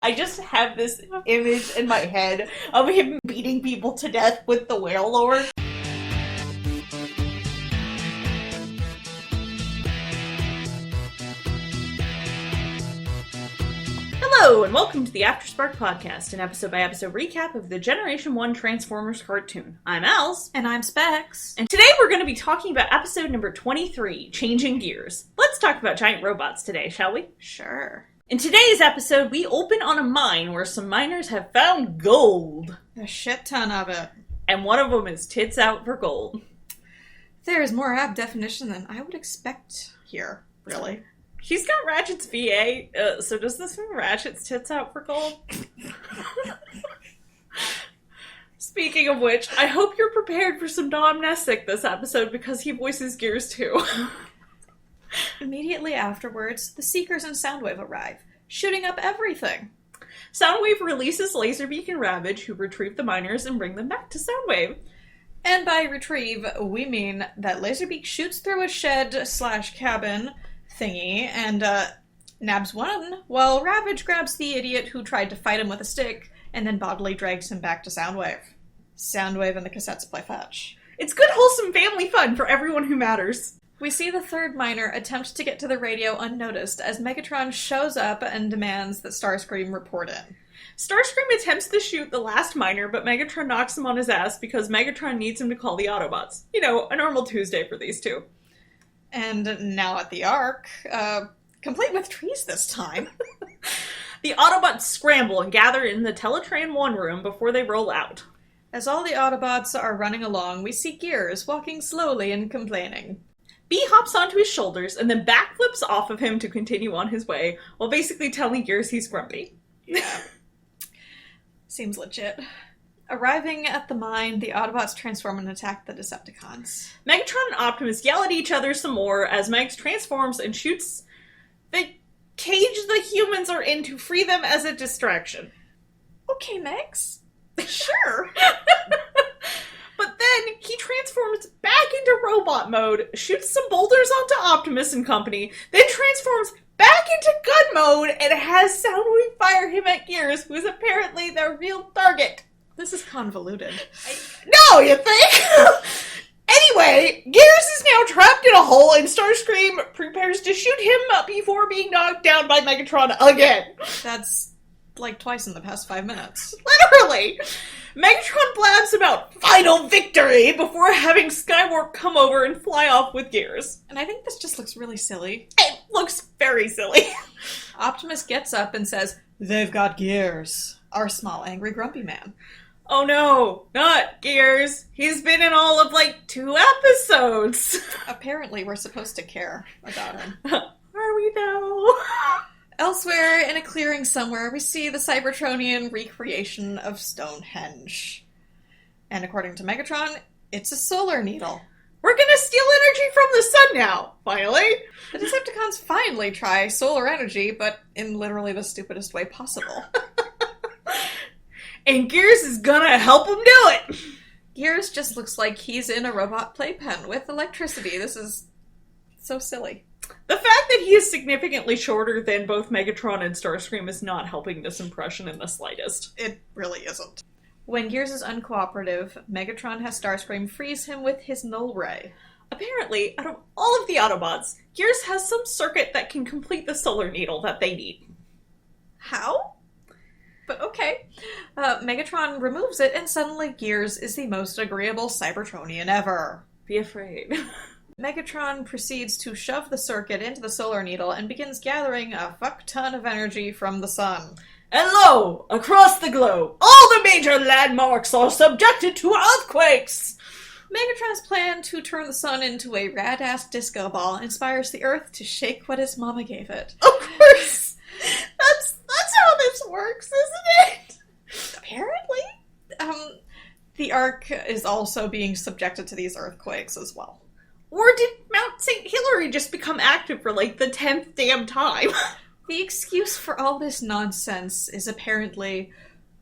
I just have this image in my head of him beating people to death with the whale lore. Hello, and welcome to the Afterspark podcast, an episode-by-episode recap of the Generation 1 Transformers cartoon. I'm Els. And I'm Specs. And today we're going to be talking about episode number 23, Changing Gears. Let's talk about giant robots today, shall we? Sure. In today's episode, we open on a mine where some miners have found gold. A shit ton of it. And one of them is tits out for gold. There is more apt definition than I would expect here, really. He's got Ratchet's VA, so does this mean Ratchet's tits out for gold? Speaking of which, I hope you're prepared for some Dom Nessick this episode because he voices Gears too. Immediately afterwards, the Seekers and Soundwave arrive, shooting up everything. Soundwave releases Laserbeak and Ravage, who retrieve the miners and bring them back to Soundwave. And by retrieve, we mean that Laserbeak shoots through a shed/cabin thingy and nabs one, while Ravage grabs the idiot who tried to fight him with a stick and then bodily drags him back to Soundwave. Soundwave and the cassettes play fetch. It's good, wholesome family fun for everyone who matters. We see the third miner attempt to get to the radio unnoticed as Megatron shows up and demands that Starscream report in. Starscream attempts to shoot the last miner, but Megatron knocks him on his ass because Megatron needs him to call the Autobots. You know, a normal Tuesday for these two. And now at the Ark, complete with trees this time. The Autobots scramble and gather in the Teletran 1 room before they roll out. As all the Autobots are running along, we see Gears walking slowly and complaining. B hops onto his shoulders and then backflips off of him to continue on his way, while basically telling Gears he's grumpy. Yeah. Seems legit. Arriving at the mine, the Autobots transform and attack the Decepticons. Megatron and Optimus yell at each other some more as Megs transforms and shoots the cage the humans are in to free them as a distraction. Okay, Megs. Sure. But then he transforms back into robot mode, shoots some boulders onto Optimus and company, then transforms back into gun mode and has Soundwave fire him at Gears, who is apparently their real target. This is convoluted. No, you think? Anyway, Gears is now trapped in a hole and Starscream prepares to shoot him before being knocked down by Megatron again. That's like twice in the past 5 minutes. Literally! Megatron blabs about final victory before having Skywarp come over and fly off with Gears. And I think this just looks really silly. It looks very silly. Optimus gets up and says, "They've got Gears." Our small, angry, grumpy man. Oh no, not Gears. He's been in all of, 2 episodes. Apparently we're supposed to care about him. Are we though? Elsewhere, in a clearing somewhere, we see the Cybertronian recreation of Stonehenge. And according to Megatron, it's a solar needle. We're gonna steal energy from the sun now, finally. The Decepticons finally try solar energy, but in literally the stupidest way possible. And Gears is gonna help him do it! Gears just looks like he's in a robot playpen with electricity. This is so silly. The fact that he is significantly shorter than both Megatron and Starscream is not helping this impression in the slightest. It really isn't. When Gears is uncooperative, Megatron has Starscream freeze him with his null ray. Apparently, out of all of the Autobots, Gears has some circuit that can complete the solar needle that they need. How? But okay. Megatron removes it, and suddenly Gears is the most agreeable Cybertronian ever. Be afraid. Megatron proceeds to shove the circuit into the solar needle and begins gathering a fuck ton of energy from the sun. And lo, across the globe, all the major landmarks are subjected to earthquakes! Megatron's plan to turn the sun into a rad-ass disco ball inspires the Earth to shake what his mama gave it. Of course! That's how this works, isn't it? Apparently. The Ark is also being subjected to these earthquakes as well. Or did Mount St. Hilary just become active for the 10th damn time? The excuse for all this nonsense is apparently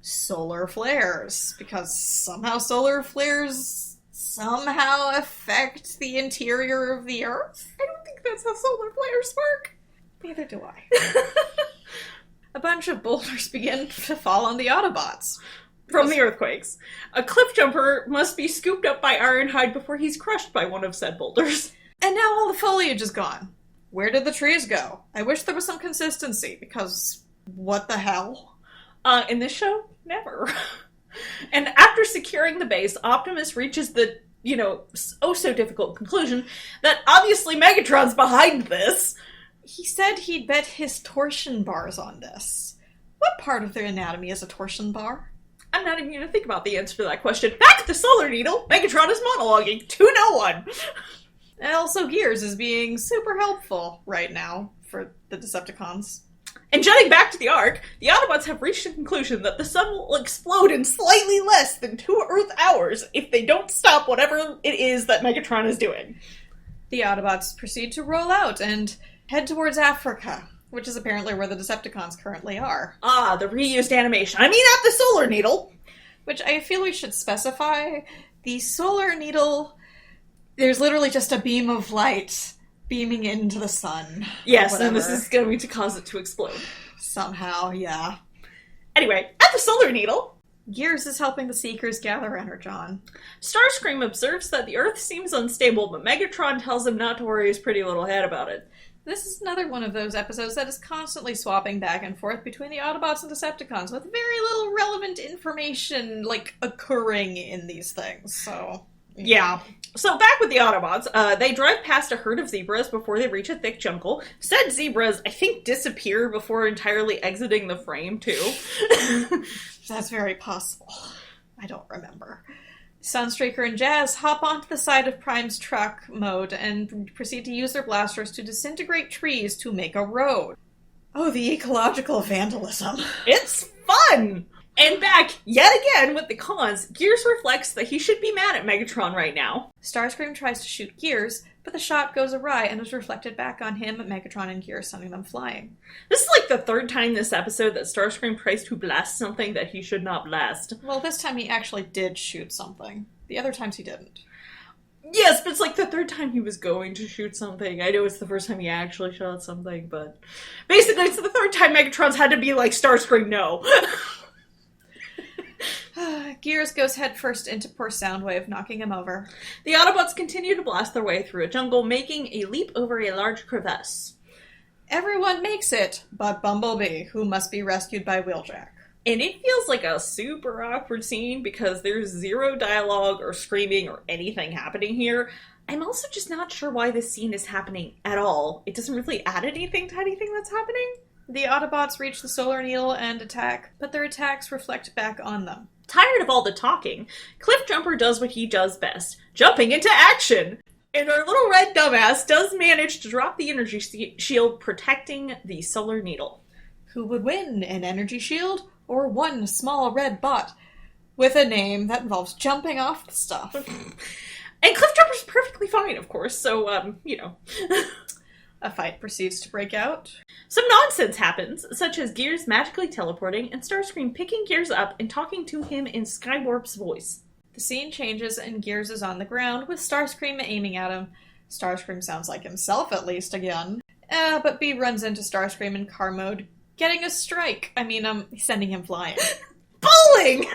solar flares, because somehow solar flares somehow affect the interior of the Earth? I don't think that's how solar flares work. Neither do I. A bunch of boulders begin to fall on the Autobots. From the earthquakes. A cliff jumper must be scooped up by Ironhide before he's crushed by one of said boulders. And now all the foliage is gone. Where did the trees go? I wish there was some consistency, because what the hell? In this show, never. And after securing the base, Optimus reaches the, oh-so-difficult conclusion that obviously Megatron's behind this. He said he'd bet his torsion bars on this. What part of their anatomy is a torsion bar? I'm not even going to think about the answer to that question. Back at the Solar Needle, Megatron is monologuing to no one. And also Gears is being super helpful right now for the Decepticons. And jutting back to the Ark, the Autobots have reached a conclusion that the sun will explode in slightly less than 2 Earth hours if they don't stop whatever it is that Megatron is doing. The Autobots proceed to roll out and head towards Africa, which is apparently where the Decepticons currently are. Ah, the reused animation. I mean, at the Solar Needle! Which I feel we should specify. The Solar Needle, there's literally just a beam of light beaming into the sun. Yes, and this is going to cause it to explode. Somehow, yeah. Anyway, at the Solar Needle, Gears is helping the Seekers gather Energon. Starscream observes that the Earth seems unstable, but Megatron tells him not to worry his pretty little head about it. This is another one of those episodes that is constantly swapping back and forth between the Autobots and Decepticons, with very little relevant information, occurring in these things, so... Yeah. So back with the Autobots, they drive past a herd of zebras before they reach a thick jungle. Said zebras, I think, disappear before entirely exiting the frame, too. That's very possible. I don't remember. Sunstreaker and Jazz hop onto the side of Prime's truck mode and proceed to use their blasters to disintegrate trees to make a road. Oh, the ecological vandalism. It's fun! And back, yet again, with the cons, Gears reflects that he should be mad at Megatron right now. Starscream tries to shoot Gears, but the shot goes awry and is reflected back on him, Megatron, and Gears, sending them flying. This is the third time this episode that Starscream tries to blast something that he should not blast. Well, this time he actually did shoot something. The other times he didn't. Yes, but it's the third time he was going to shoot something. I know it's the first time he actually shot something, but... Basically, it's the third time Megatron's had to be Starscream, no. Gears goes headfirst into poor Soundwave, knocking him over. The Autobots continue to blast their way through a jungle, making a leap over a large crevasse. Everyone makes it, but Bumblebee, who must be rescued by Wheeljack. And it feels like a super awkward scene because there's zero dialogue or screaming or anything happening here. I'm also just not sure why this scene is happening at all. It doesn't really add anything to anything that's happening. The Autobots reach the Solar Needle and attack, but their attacks reflect back on them. Tired of all the talking, Cliffjumper does what he does best, jumping into action! And our little red dumbass does manage to drop the energy shield protecting the Solar Needle. Who would win, an energy shield or one small red bot with a name that involves jumping off the stuff? And Cliffjumper's perfectly fine, of course, so, A fight proceeds to break out. Some nonsense happens, such as Gears magically teleporting and Starscream picking Gears up and talking to him in Skywarp's voice. The scene changes and Gears is on the ground with Starscream aiming at him. Starscream sounds like himself, at least, again. But B runs into Starscream in car mode, getting a strike. Sending him flying. Bowling!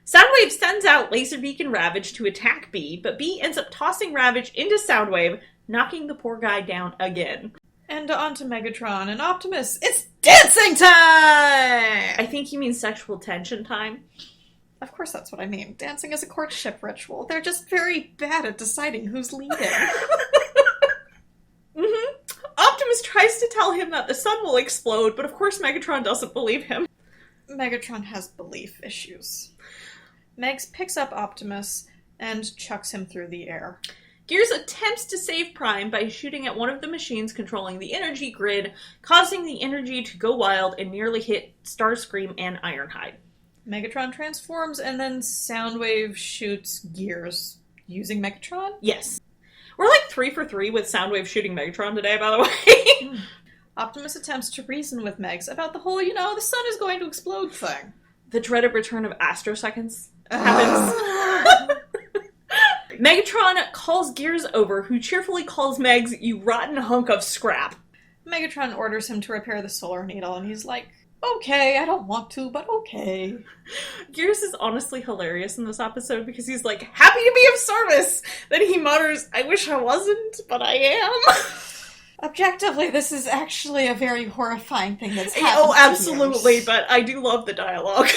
Soundwave sends out Laserbeak and Ravage to attack B, but B ends up tossing Ravage into Soundwave, knocking the poor guy down again. And on to Megatron and Optimus. It's dancing time! I think you mean sexual tension time. Of course that's what I mean. Dancing is a courtship ritual. They're just very bad at deciding who's leading. Optimus tries to tell him that the sun will explode, but of course Megatron doesn't believe him. Megatron has belief issues. Megs picks up Optimus and chucks him through the air. Gears attempts to save Prime by shooting at one of the machines controlling the energy grid, causing the energy to go wild and nearly hit Starscream and Ironhide. Megatron transforms and then Soundwave shoots Gears using Megatron? Yes. We're 3 for 3 with Soundwave shooting Megatron today, by the way. Optimus attempts to reason with Megs about the whole, the sun is going to explode thing. The dreaded return of astroseconds happens. Megatron calls Gears over, who cheerfully calls Megs, "You rotten hunk of scrap." Megatron orders him to repair the Solar Needle, and he's like, Okay, I don't want to, but okay. Gears is honestly hilarious in this episode because he's like, happy to be of service! Then he mutters, I wish I wasn't, but I am. Objectively, this is actually a very horrifying thing that's happened. Oh, absolutely, but I do love the dialogue.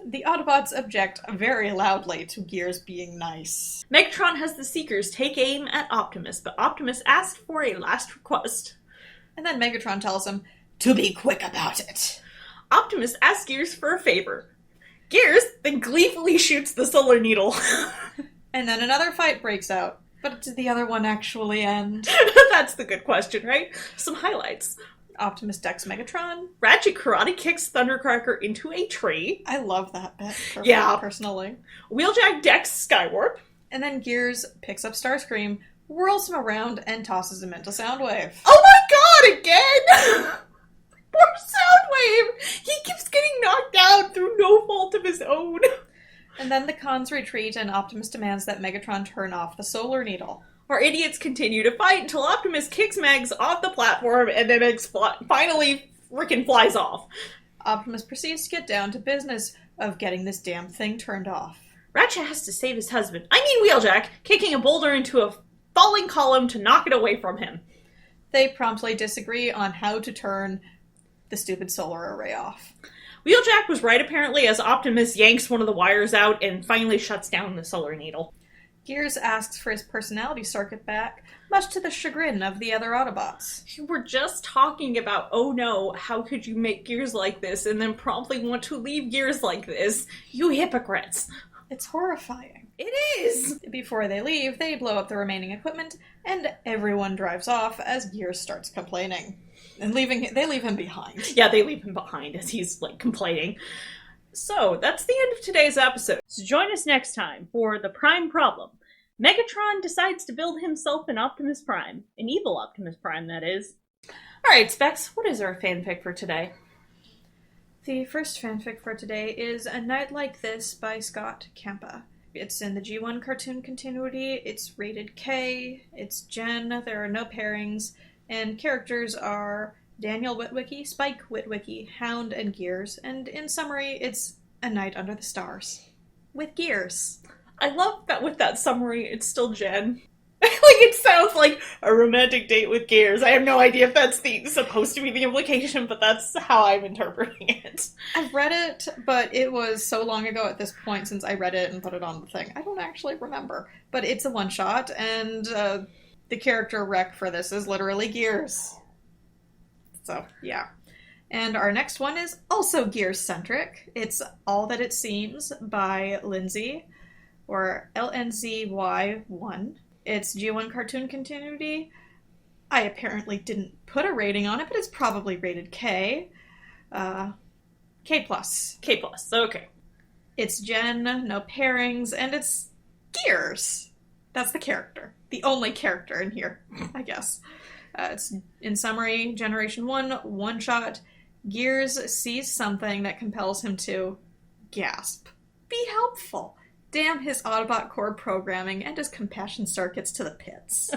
The Autobots object very loudly to Gears being nice. Megatron has the Seekers take aim at Optimus, but Optimus asked for a last request. And then Megatron tells him to be quick about it. Optimus asks Gears for a favor. Gears then gleefully shoots the Solar Needle. And then another fight breaks out. But did the other one actually end? That's the good question, right? Some highlights. Optimus decks Megatron. Ratchet karate kicks Thundercracker into a tree. I love that bit, personally. Wheeljack decks Skywarp. And then Gears picks up Starscream, whirls him around, and tosses him into Soundwave. Oh my god, again! Poor Soundwave! He keeps getting knocked down through no fault of his own. And then the cons retreat, and Optimus demands that Megatron turn off the Solar Needle. Our idiots continue to fight until Optimus kicks Megs off the platform and then finally frickin' flies off. Optimus proceeds to get down to business of getting this damn thing turned off. Ratchet has to save his husband, Wheeljack, kicking a boulder into a falling column to knock it away from him. They promptly disagree on how to turn the stupid solar array off. Wheeljack was right apparently as Optimus yanks one of the wires out and finally shuts down the Solar Needle. Gears asks for his personality circuit back, much to the chagrin of the other Autobots. You were just talking about, oh no, how could you make Gears like this and then promptly want to leave Gears like this? You hypocrites. It's horrifying. It is! Before they leave, they blow up the remaining equipment, and everyone drives off as Gears starts complaining. And they leave him behind. Yeah, they leave him behind as he's, complaining. So, that's the end of today's episode. So join us next time for The Prime Problem. Megatron decides to build himself an Optimus Prime. An evil Optimus Prime, that is. Alright, Specs, what is our fanfic for today? The first fanfic for today is A Night Like This by Scott Campa. It's in the G1 cartoon continuity, it's rated K, it's Gen, there are no pairings, and characters are Daniel Witwicky, Spike Witwicky, Hound, and Gears, and in summary, it's A Night Under the Stars. With Gears. I love that with that summary, it's still Jen. It sounds like a romantic date with Gears. I have no idea if that's supposed to be the implication, but that's how I'm interpreting it. I've read it, but it was so long ago at this point since I read it and put it on the thing. I don't actually remember. But it's a one-shot, and the character rec for this is literally Gears. So, yeah. And our next one is also Gears-centric. It's All That It Seems by Lindsay, or LNZY1. It's G1 cartoon continuity. I apparently didn't put a rating on it, but it's probably rated K. K+. K+, okay. It's Jen, no pairings, and it's Gears. That's the character. The only character in here, I guess. It's, in summary, Generation 1, one-shot. Gears sees something that compels him to gasp. Be helpful. Damn his Autobot core programming and his compassion circuits to the pits.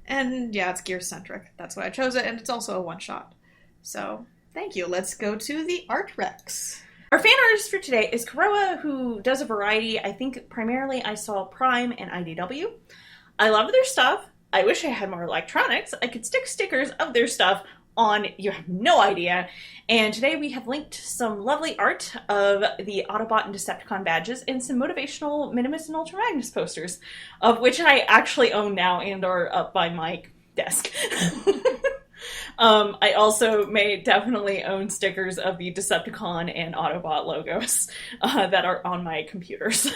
And yeah, it's Gears-centric. That's why I chose it, and it's also a one-shot. So, thank you. Let's go to the art recs. Our fan artist for today is Karoa, who does a variety. I think primarily I saw Prime and IDW. I love their stuff. I wish I had more electronics. I could stick stickers of their stuff on, you have no idea. And today we have linked some lovely art of the Autobot and Decepticon badges and some motivational Minimus and Ultra Magnus posters, of which I actually own now and are up by my desk. I also may definitely own stickers of the Decepticon and Autobot logos that are on my computers.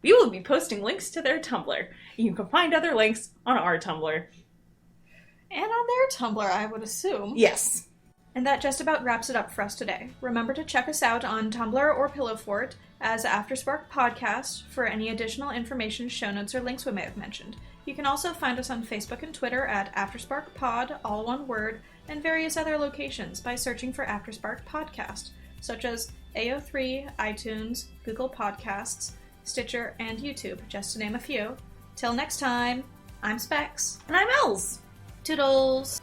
We will be posting links to their Tumblr. You can find other links on our Tumblr. And on their Tumblr, I would assume. Yes. And that just about wraps it up for us today. Remember to check us out on Tumblr or Pillow Fort as Afterspark Podcast for any additional information, show notes, or links we may have mentioned. You can also find us on Facebook and Twitter at Afterspark Pod, all one word, and various other locations by searching for Afterspark Podcast, such as AO3, iTunes, Google Podcasts, Stitcher, and YouTube, just to name a few. Till next time, I'm Specs. And I'm Els. Toodles!